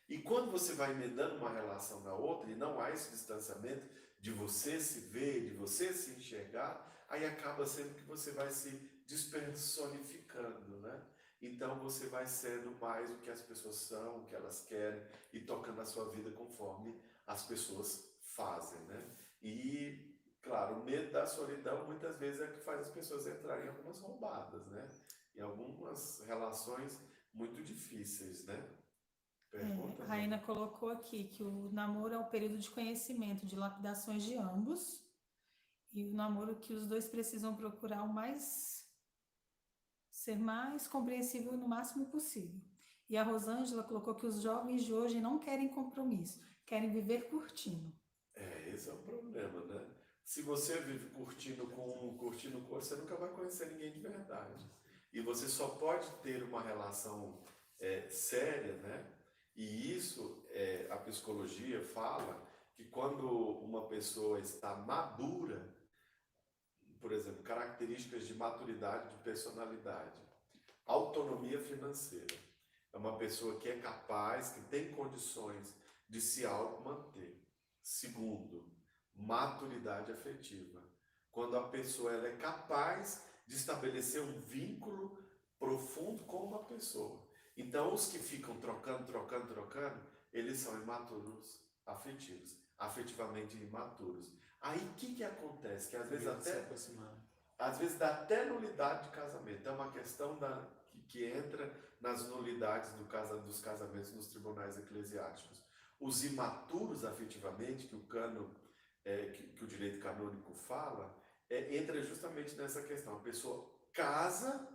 E quando você vai emendando uma relação na outra, e não há esse distanciamento de você se ver, de você se enxergar, aí acaba sendo que você vai se despersonificando, né? Então você vai sendo mais o que as pessoas são, o que elas querem, e tocando a sua vida conforme as pessoas fazem, né? E, claro, o medo da solidão muitas vezes é o que faz as pessoas entrarem em algumas roubadas, né? Em algumas relações muito difíceis, né? A Raina colocou aqui que o namoro é o período de conhecimento, de lapidações de ambos, e o namoro que os dois precisam procurar ser mais compreensível no máximo possível. E a Rosângela colocou que os jovens de hoje não querem compromisso, querem viver curtindo. Esse é o problema, né? Se você vive curtindo com outro, você nunca vai conhecer ninguém de verdade. E você só pode ter uma relação séria, né? E isso, a psicologia fala que quando uma pessoa está madura, por exemplo, características de maturidade, de personalidade, autonomia financeira, é uma pessoa que é capaz, que tem condições de se auto-manter. Segundo, maturidade afetiva. Quando a pessoa ela é capaz de estabelecer um vínculo profundo com uma pessoa. Então, os que ficam trocando, eles são imaturos afetivos, afetivamente imaturos. Aí, o que acontece? Que às vezes dá até nulidade de casamento. É uma questão que entra nas nulidades dos casamentos nos tribunais eclesiásticos. Os imaturos afetivamente, que o direito canônico fala, entra justamente nessa questão. A pessoa casa,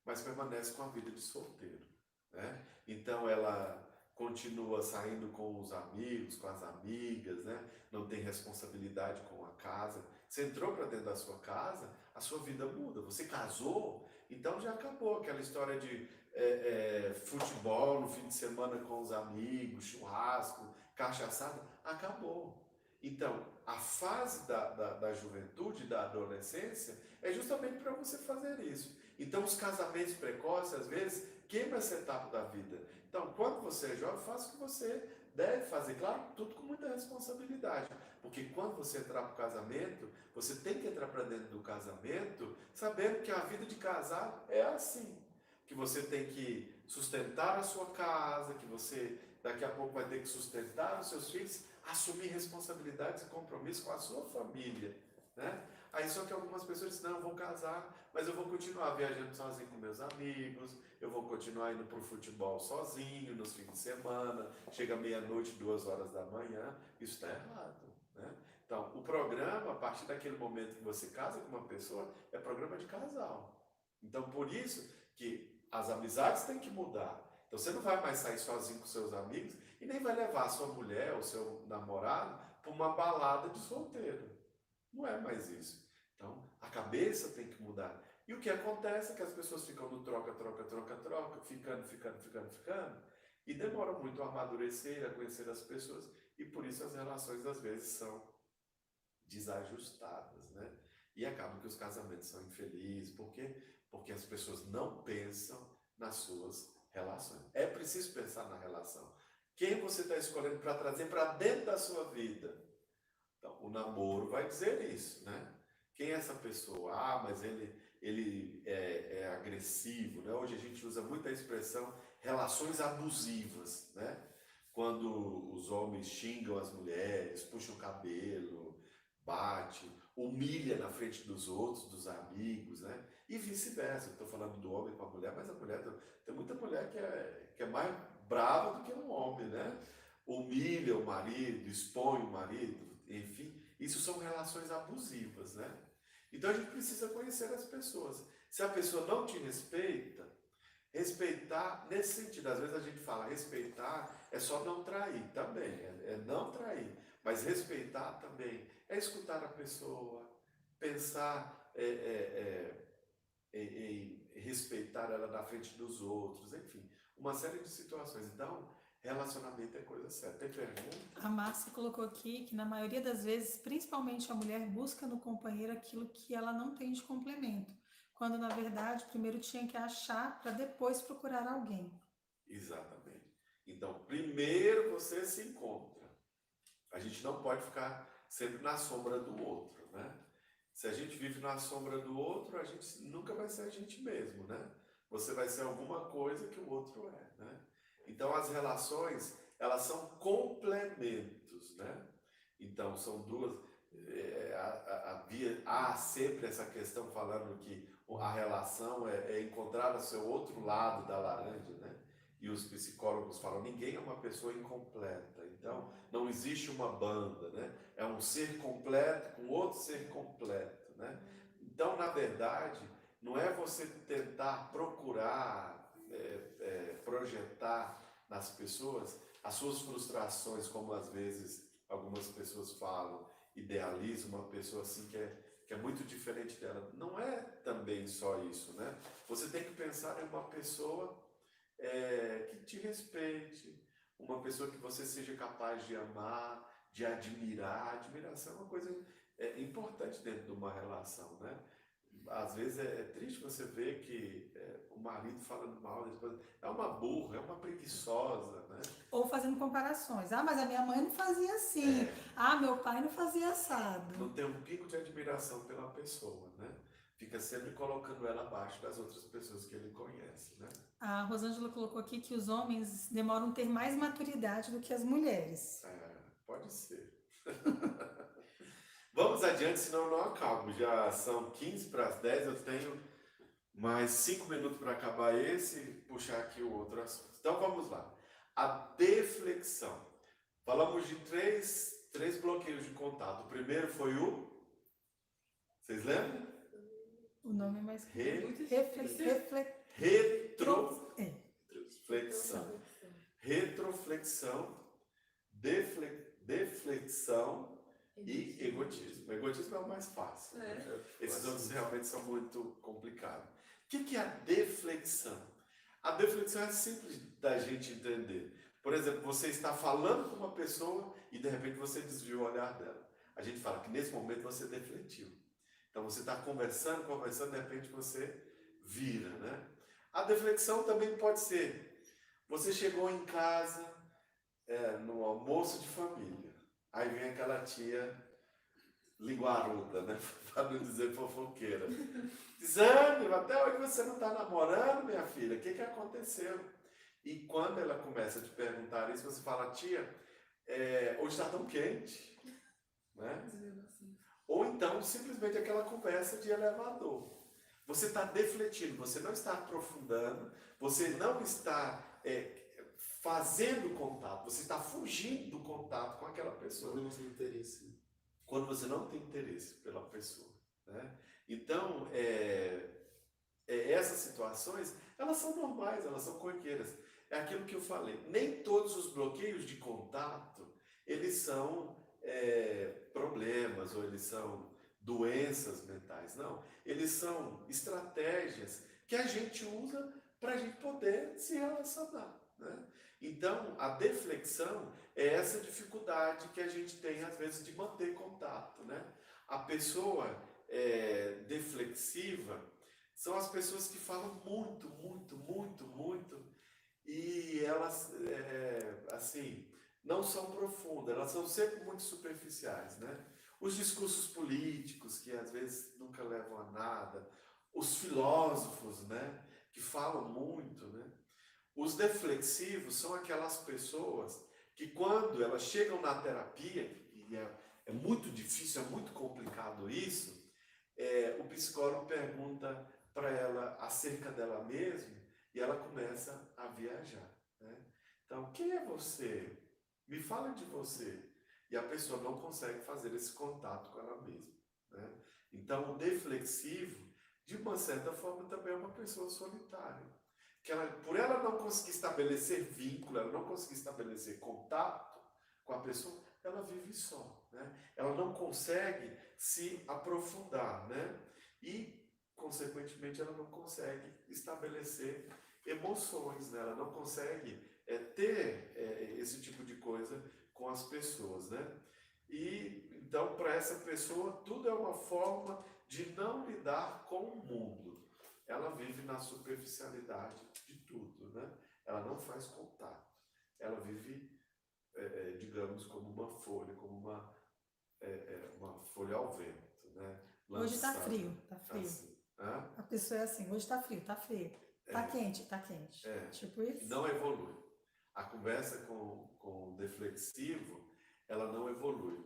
mas permanece com a vida de solteiro, né? Então ela continua saindo com os amigos, com as amigas, né? Não tem responsabilidade com a casa. Você entrou para dentro da sua casa, a sua vida muda. Você casou, então já acabou aquela história de futebol no fim de semana com os amigos, churrasco, cachaçada, acabou. Então, a fase da juventude, da adolescência, é justamente para você fazer isso. Então, os casamentos precoces, às vezes, quebram essa etapa da vida. Então, quando você é jovem, faça o que você deve fazer. Claro, tudo com muita responsabilidade. Porque quando você entrar para o casamento, você tem que entrar para dentro do casamento sabendo que a vida de casado é assim. Que você tem que sustentar a sua casa, que você daqui a pouco vai ter que sustentar os seus filhos, assumir responsabilidades e compromissos com a sua família, né? Aí só que algumas pessoas dizem, não, eu vou casar, mas eu vou continuar viajando sozinho com meus amigos, eu vou continuar indo para o futebol sozinho nos fins de semana, chega meia-noite, 2 horas da manhã, isso está errado, né? Então, o programa, a partir daquele momento que você casa com uma pessoa, é programa de casal. Então, por isso que as amizades têm que mudar. Então você não vai mais sair sozinho com seus amigos e nem vai levar a sua mulher ou seu namorado para uma balada de solteiro. Não é mais isso. Então a cabeça tem que mudar. E o que acontece é que as pessoas ficam no troca, ficando, e demoram muito a amadurecer, a conhecer as pessoas, e por isso as relações às vezes são desajustadas, né? E acaba que os casamentos são infelizes, porque as pessoas não pensam nas suas relações. É preciso pensar na relação. Quem você está escolhendo para trazer para dentro da sua vida? Então, o namoro vai dizer isso, né? Quem é essa pessoa? Ah, mas ele é agressivo, né? Hoje a gente usa muito a expressão relações abusivas, né? Quando os homens xingam as mulheres, puxam o cabelo, bate, humilha na frente dos outros, dos amigos, né? E vice-versa. Estou falando do homem com a mulher, mas a mulher tem muita mulher que é mais brava do que um homem, né? Humilha o marido, expõe o marido, enfim. Isso são relações abusivas, né? Então a gente precisa conhecer as pessoas. Se a pessoa não te respeita, respeitar nesse sentido. Às vezes a gente fala respeitar é só não trair, também, é não trair. Mas respeitar também é escutar a pessoa, pensar em respeitar ela na frente dos outros, enfim, uma série de situações. Então, relacionamento é coisa séria. Tem pergunta? A Márcia colocou aqui que na maioria das vezes, principalmente a mulher, busca no companheiro aquilo que ela não tem de complemento, quando na verdade primeiro tinha que achar para depois procurar alguém. Exatamente. Então, primeiro você se encontra. A gente não pode ficar sempre na sombra do outro, né? Se a gente vive na sombra do outro, a gente nunca vai ser a gente mesmo, né? Você vai ser alguma coisa que o outro é, né? Então, as relações, elas são complementos, né? Então, são duas... há sempre essa questão falando que a relação é encontrar o seu outro lado da laranja, né? E os psicólogos falam, ninguém é uma pessoa incompleta. Então, não existe uma banda, né? É um ser completo com outro ser completo, né? Então, na verdade, não é você tentar procurar, projetar nas pessoas as suas frustrações, como às vezes algumas pessoas falam, idealiza uma pessoa assim que é muito diferente dela. Não é também só isso, né? Você tem que pensar em uma pessoa que te respeite, uma pessoa que você seja capaz de amar, de admirar. Admiração é uma coisa importante dentro de uma relação, né? Às vezes é triste você ver que o marido falando mal da esposa, é uma burra, é uma preguiçosa, né? Ou fazendo comparações. Ah, mas a minha mãe não fazia assim. Ah, meu pai não fazia assado. Não tem um pico de admiração pela pessoa, né? Fica sempre colocando ela abaixo das outras pessoas que ele conhece, né? A Rosângela colocou aqui que os homens demoram a ter mais maturidade do que as mulheres. Pode ser. Vamos adiante, senão eu não acabo. Já são 15 para as 10, eu tenho mais 5 minutos para acabar esse e puxar aqui o outro assunto. Então vamos lá. A deflexão. Falamos de três bloqueios de contato. O primeiro foi o... Vocês lembram? O nome é mais... Retroflexão. Retroflexão, deflexão e egotismo. O egotismo é o mais fácil. Né? Esses outros realmente são muito complicados. O que é a deflexão? A deflexão é simples da gente entender. Por exemplo, você está falando com uma pessoa e de repente você desviou o olhar dela. A gente fala que nesse momento você defletiu. Então você está conversando, de repente você vira, né? A deflexão também pode ser, você chegou em casa, no almoço de família, aí vem aquela tia linguaruda, né? Para não dizer fofoqueira. Desânimo, até hoje você não está namorando, minha filha, o que aconteceu? E quando ela começa a te perguntar isso, você fala, tia, hoje está tão quente, né? Ou então, simplesmente aquela conversa de elevador. Você está defletindo, você não está aprofundando, você não está fazendo contato, você está fugindo do contato com aquela pessoa. Quando você não tem interesse. Quando você não tem interesse pela pessoa. Né? Então, essas situações, elas são normais, elas são corriqueiras. É aquilo que eu falei. Nem todos os bloqueios de contato, eles são problemas ou eles são doenças mentais. Não, eles são estratégias que a gente usa para a gente poder se relacionar, né? Então, a deflexão é essa dificuldade que a gente tem, às vezes, de manter contato, né? A pessoa deflexiva são as pessoas que falam muito, muito, muito, muito e elas, assim, não são profundas, elas são sempre muito superficiais, né? Os discursos políticos, que às vezes nunca levam a nada, os filósofos, né, que falam muito, né? Os deflexivos são aquelas pessoas que quando elas chegam na terapia, e é muito difícil, é muito complicado isso, o psicólogo pergunta para ela acerca dela mesma e ela começa a viajar, né? Então, quem é você? Me fala de você. E a pessoa não consegue fazer esse contato com ela mesma, né? Então, o deflexivo, de uma certa forma, também é uma pessoa solitária. Que ela, por ela não conseguir estabelecer vínculo, ela não conseguir estabelecer contato com a pessoa, ela vive só, né? Ela não consegue se aprofundar, né? E, consequentemente, ela não consegue estabelecer emoções, né? Ela não consegue ter esse tipo de coisa com as pessoas, né? E, então, para essa pessoa, tudo é uma forma de não lidar com o mundo. Ela vive na superficialidade de tudo, né? Ela não faz contato. Ela vive, digamos, como uma folha, como uma folha ao vento, né? Hoje tá Lançada, frio, tá frio. assim. Hã? A pessoa é assim, hoje tá frio, tá frio. Tá quente, tá quente. Tipo isso. Não evolui. A conversa com o deflexivo, ela não evolui.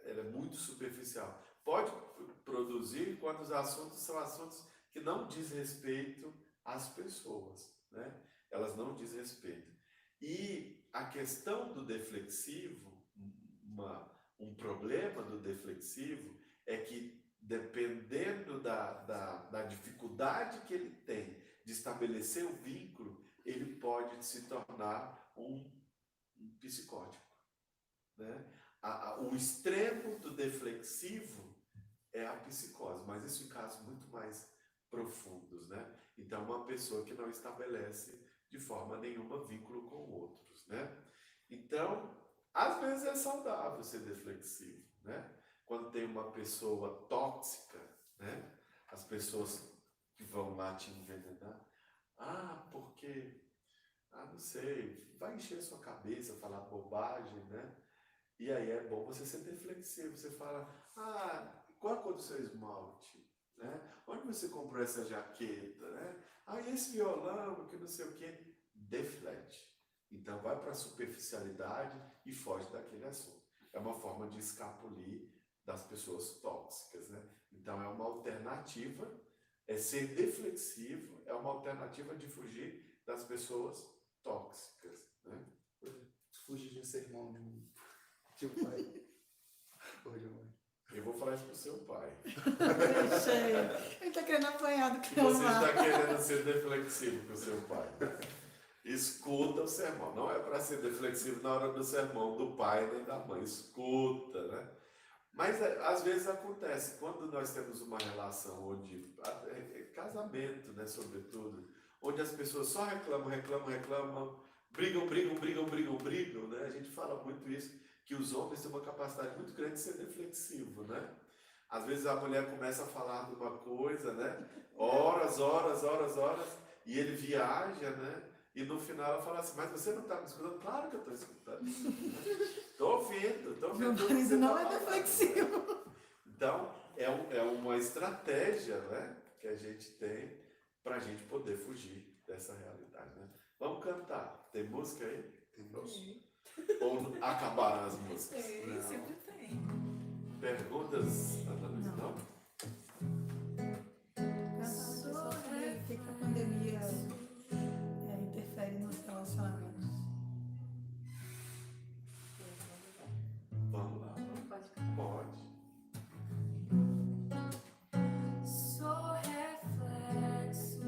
Ela é muito superficial. Pode produzir quando os assuntos são assuntos que não diz respeito às pessoas, né? Elas não diz respeito. E a questão do deflexivo, um problema do deflexivo é que dependendo da dificuldade que ele tem de estabelecer o vínculo, ele pode se tornar um psicótico, né? O extremo do deflexivo é a psicose, mas isso em casos muito mais profundos, né? Então, uma pessoa que não estabelece de forma nenhuma vínculo com outros, né? Então, às vezes é saudável ser deflexivo, né? Quando tem uma pessoa tóxica, né? As pessoas que vão lá te envenenar, porque, não sei, vai encher sua cabeça, falar bobagem, né? E aí é bom você ser deflexivo, você fala, qual a cor do seu esmalte? Né? Onde você comprou essa jaqueta? Né? E esse violão, que não sei o quê. Deflete. Então vai para a superficialidade e foge daquele assunto. É uma forma de escapulir das pessoas tóxicas, né? Então é uma alternativa, ser deflexivo é uma alternativa de fugir das pessoas tóxicas, né? Fugir de um sermão de um pai ou de uma mãe. Eu vou falar isso pro seu pai. Deixa ele. Ele tá querendo apanhar do que Que eu você lá. está querendo ser deflexivo com o seu pai. Escuta o sermão. Não é para ser deflexivo na hora do sermão do pai nem da mãe. Escuta, né? Mas às vezes acontece, quando nós temos uma relação onde, casamento, né, sobretudo, onde as pessoas só reclamam, brigam, né? A gente fala muito isso, que os homens têm uma capacidade muito grande de ser deflexivo, né? Às vezes a mulher começa a falar de uma coisa, né? Horas, e ele viaja, né? E no final ela fala assim, mas você não está me escutando? Claro que eu estou escutando. Estou ouvindo. Meu tudo que marido você não tá é falando. deflexivo. Então, é uma estratégia, né, que a gente tem para a gente poder fugir dessa realidade, né? Vamos cantar. Tem música aí? Temos. Ou acabaram as músicas? Tem, Não. sempre tem. Perguntas, Ana Luísa? Não? Só saber o que a pandemia interfere nos relacionamentos. Vamos lá. Pode cantar. Pode. Sou reflexo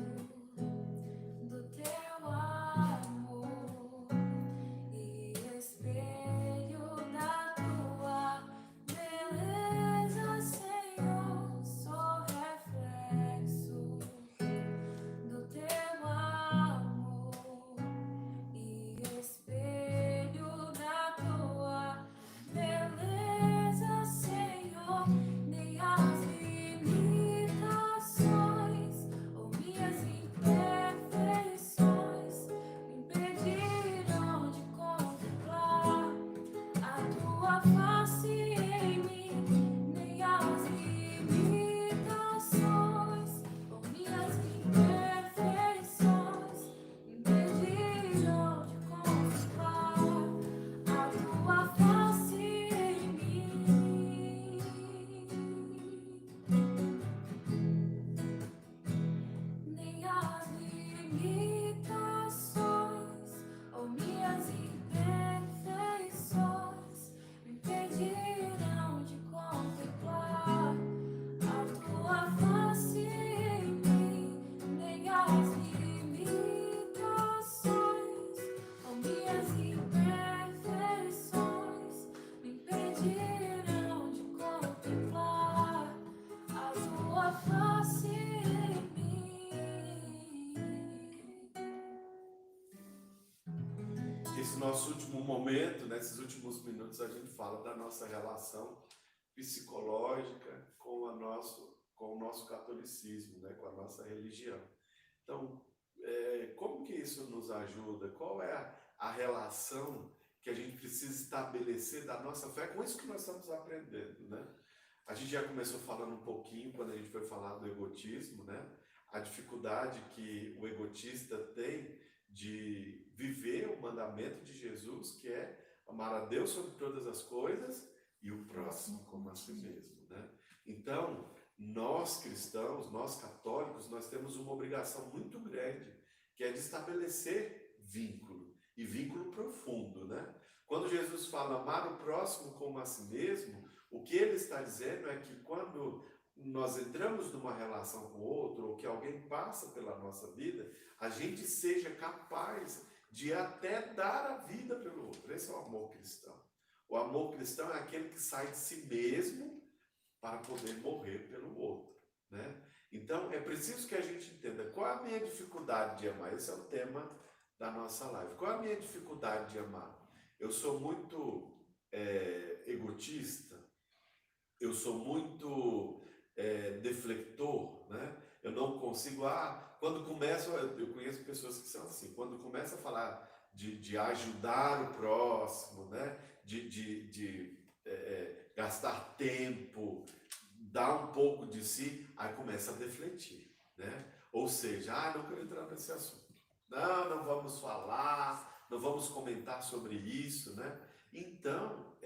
Nesse nosso último momento, nesses últimos minutos, a gente fala da nossa relação psicológica com o nosso catolicismo, né? Com a nossa religião. Então, como que isso nos ajuda? Qual é a relação que a gente precisa estabelecer da nossa fé com isso que nós estamos aprendendo, né? A gente já começou falando um pouquinho, quando a gente foi falar do egotismo, né? A dificuldade que o egotista tem de viver o mandamento de Jesus, que é amar a Deus sobre todas as coisas e o próximo como a si mesmo, né? Então, nós cristãos, nós católicos, nós temos uma obrigação muito grande, que é de estabelecer vínculo, e vínculo profundo, né? Quando Jesus fala amar o próximo como a si mesmo, o que ele está dizendo é que quando nós entramos numa relação com outro, ou que alguém passa pela nossa vida, a gente seja capaz de até dar a vida pelo outro. Esse é o amor cristão. O amor cristão é aquele que sai de si mesmo para poder morrer pelo outro, né? Então, é preciso que a gente entenda qual é a minha dificuldade de amar. Esse é o tema da nossa live. Qual é a minha dificuldade de amar? Eu sou muito egotista, eu sou muito deflector, né? Eu não consigo, quando começo, eu conheço pessoas que são assim, quando começa a falar de ajudar o próximo, né? De gastar tempo, dar um pouco de si, aí começa a defletir, né? Ou seja, não quero entrar nesse assunto. Não vamos falar, não vamos comentar sobre isso, né? Então,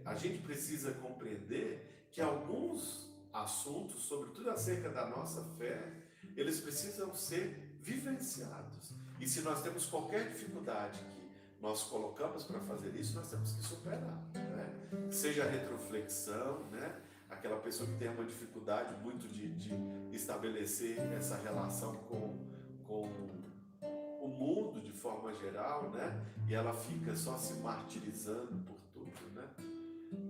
a gente precisa compreender que alguns assuntos, sobretudo acerca da nossa fé, eles precisam ser vivenciados. E se nós temos qualquer dificuldade que nós colocamos para fazer isso, nós temos que superar, né? Seja a retroflexão, né? Aquela pessoa que tem uma dificuldade muito de estabelecer essa relação com o mundo de forma geral, né? E ela fica só se martirizando por tudo, né?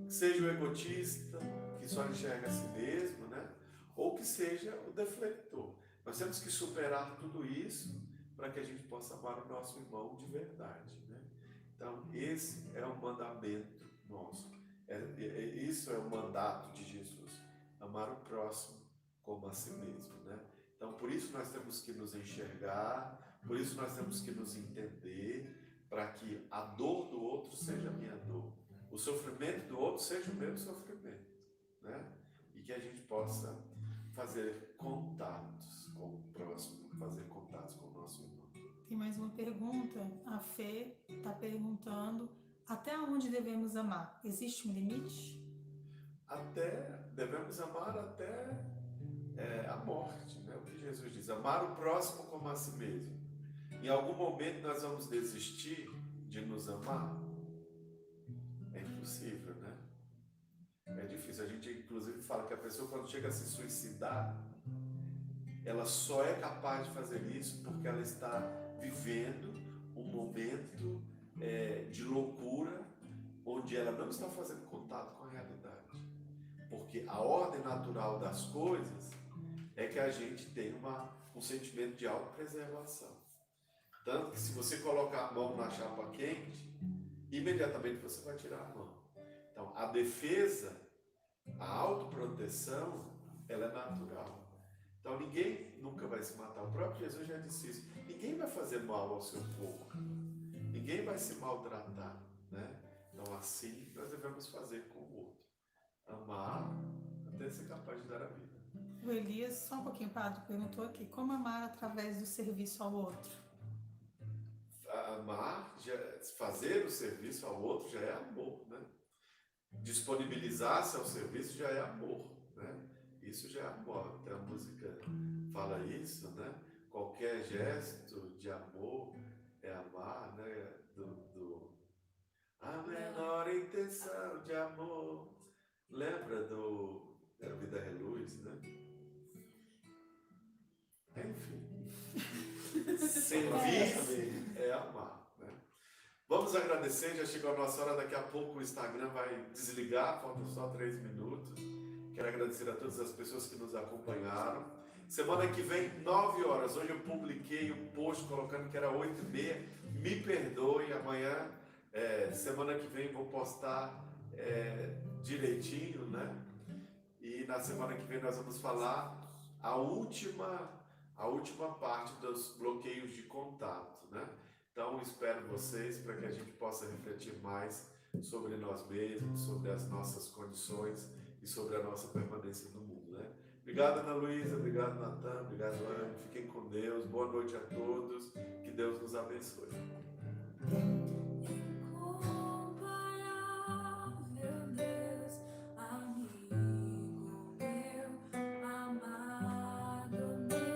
Seja o egotista, que só enxerga a si mesmo, né? Ou que seja o deflector. Nós temos que superar tudo isso para que a gente possa amar o nosso irmão de verdade, né? Então, esse é o mandamento nosso. Isso é o mandato de Jesus. Amar o próximo como a si mesmo, né? Então, por isso nós temos que nos enxergar, por isso nós temos que nos entender, para que a dor do outro seja a minha dor, o sofrimento do outro seja o meu sofrimento, né? E que a gente possa fazer contatos com o próximo, fazer contatos com o nosso irmão. Tem mais uma pergunta. A Fê está perguntando: até onde devemos amar? Existe um limite? Devemos amar até a morte, né? O que Jesus diz, amar o próximo como a si mesmo. Em algum momento nós vamos desistir de nos amar? É impossível, né? É difícil. A gente inclusive fala que a pessoa, quando chega a se suicidar, ela só é capaz de fazer isso porque ela está vivendo um momento de loucura, onde ela não está fazendo contato com a realidade. Porque a ordem natural das coisas é que a gente tem um sentimento de autopreservação. Tanto que se você colocar a mão na chapa quente, imediatamente você vai tirar a mão. Então, a defesa, a autoproteção, ela é natural. Então, ninguém nunca vai se matar. O próprio Jesus já disse isso. Ninguém vai fazer mal ao seu corpo. Ninguém vai se maltratar, né? Então, assim, nós devemos fazer com o outro. Amar até ser capaz de dar a vida. O Elias, só um pouquinho, padre, perguntou aqui: como amar através do serviço ao outro? Amar, fazer o serviço ao outro já é amor, né? Disponibilizar-se ao serviço já é amor, né? Isso já é amor. Até a música fala isso, né? Qualquer gesto de amor é amar, né? A menor intenção de amor. Lembra do Vida Reluz, né? Enfim. Servir é amar, né? Vamos agradecer, já chegou a nossa hora, daqui a pouco o Instagram vai desligar, faltam só 3 minutos. Quero agradecer a todas as pessoas que nos acompanharam. Semana que vem, 9 horas. Hoje eu publiquei um post colocando que era 8h30. Me perdoe, amanhã, semana que vem vou postar direitinho, né? E na semana que vem nós vamos falar a última parte dos bloqueios de contato, né? Então espero vocês para que a gente possa refletir mais sobre nós mesmos, sobre as nossas condições e sobre a nossa permanência no mundo, né? Obrigado, Ana Luísa, obrigado, Natan, obrigado, Ana. Fiquem com Deus, boa noite a todos, que Deus nos abençoe. Incomparável Deus, amigo meu, amado meu,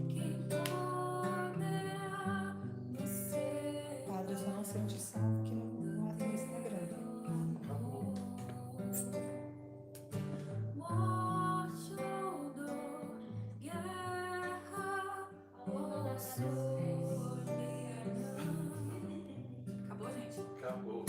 quem poderá nos ser? Padre, eu só não sei onde salvo, que não é no Instagram. Morte ou dor, guerra ou solidão. Acabou, gente? Acabou.